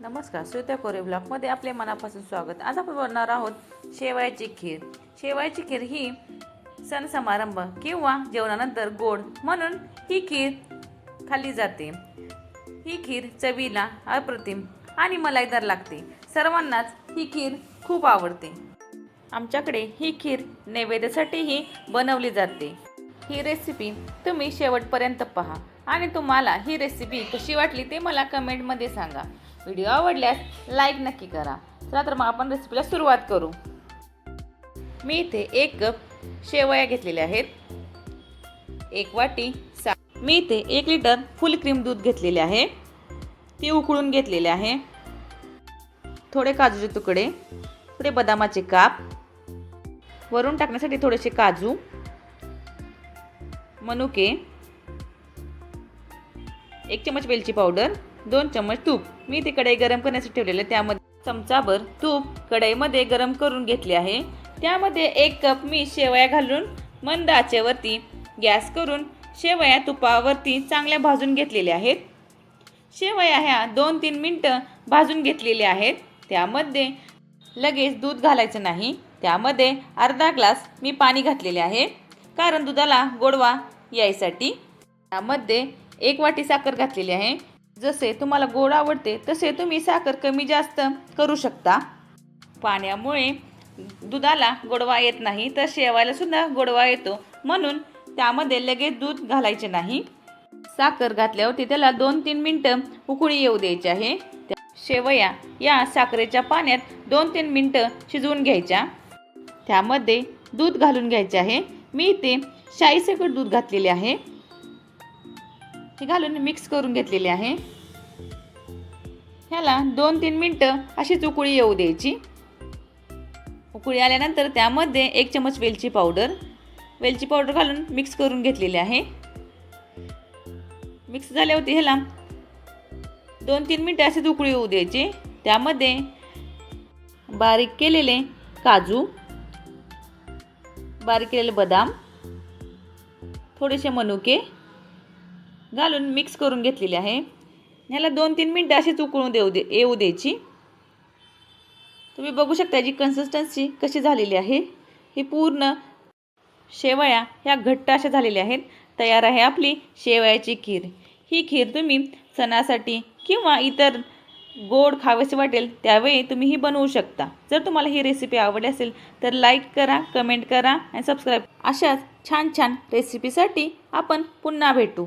नमस्कार, श्रुत्या कोरे ब्लॉगमध्ये आपले मनापासून स्वागत। आज आपण बनवणार आहोत शेवयाची खीर। शेवयाची खीर ही सण समारंभ किंवा जेवणानंतर गोड म्हणून ही खीर खाल्ली जाते। ही खीर चवीला अप्रतिम आणि मलाईदार लागते। सर्वांनाच ही खीर खूप आवडते। आमच्याकडे ही खीर नैवेद्यासाठीही बनवली जाते। ही रेसिपी तुम्ही शेवटपर्यंत पहा आणि तुम्हाला ही रेसिपी कशी वाटली ते मला कमेंटमध्ये सांगा। व्हिडिओ आवडल्यास लाईक नक्की करा। चला तर मग आपण रेसिपीला सुरुवात करू। मी इथे 1 कप शेवया घेतलेल्या आहेत। 1 वाटी मी इथे 1 लिटर फुल क्रीम दूध घेतलेले आहे, ती उकळून घेतलेले आहे। थोडे काजूचे तुकडे, थोडे बदामाचे काप, वरून टाकण्यासाठी थोडेसे काजू, मनुके, 1 चमच वेलची पावडर, 2 चमच तूप। मी ती कढई गरम करण्यासाठी ठेवलेले, त्यामध्ये चमचाभर तूप कढईमध्ये गरम करून घेतले आहे। त्यामध्ये 1 कप मी शेवया घालून मंद आचेवरती गॅस करून शेवया तुपावरती चांगल्या भाजून घेतलेल्या आहेत। शेवया ह्या 2-3 मिनिटं भाजून घेतलेल्या आहेत। त्यामध्ये लगेच दूध घालायचं नाही, त्यामध्ये अर्धा ग्लास मी पाणी घातलेले आहे, कारण दुधाला गोडवा यायसाठी। त्यामध्ये 1 वाटी साखर घातलेली आहे। जसे तुम्हाला गोड आवडते तसे तुम्ही साखर कमी जास्त करू शकता। पाण्यामुळे दुधाला गोडवा येत नाही, तर शेवयाला सुद्धा गोडवा येतो, म्हणून त्यामध्ये लगेच दूध घालायचे नाही। साखर घातल्यावरती त्याला 2-3 मिनिटं उकळी येऊ द्यायची आहे। शेवया या साखरेच्या पाण्यात 2-3 मिनिटं शिजवून घ्यायच्या। त्यामध्ये दूध घालून घ्यायचे आहे। मी इथे शाईसकट दूध घातलेले आहे, हे घालून मिक्स करून घेतलेले आहे। ह्याला 2-3 मिनिटं अशीच उकळी येऊ द्यायची। उकळी आल्यानंतर त्यामध्ये 1 चमच वेलची पावडर घालून मिक्स करून घेतलेले आहे। मिक्स झाल्यावरती ह्याला 2-3 मिनिटं अशीच उकळी येऊ द्यायची। त्यामध्ये बारीक केलेले काजू, बारीक केलेले बदाम, थोडेसे मनुके घालून मिक्स करून घेतलेले आहे। ह्याला 2-3 मिनिटं अशीच उकळून येऊ द्यायची। तुम्ही बघू शकता जी कन्सिस्टन्सी कशी झालेली आहे। ही पूर्ण शेवया ह्या घट्ट अशा झालेल्या आहेत। तयार आहे आपली शेवयाची खीर। ही खीर तुम्ही सणासाठी किंवा इतर गोड खावेसे वाटेल त्यावेळी तुम्ही ही बनवू शकता। जर तुम्हाला ही रेसिपी आवडली असेल तर लाईक करा, कमेंट करा आणि सबस्क्राईब। अशाच छान छान रेसिपीसाठी आपण पुन्हा भेटू।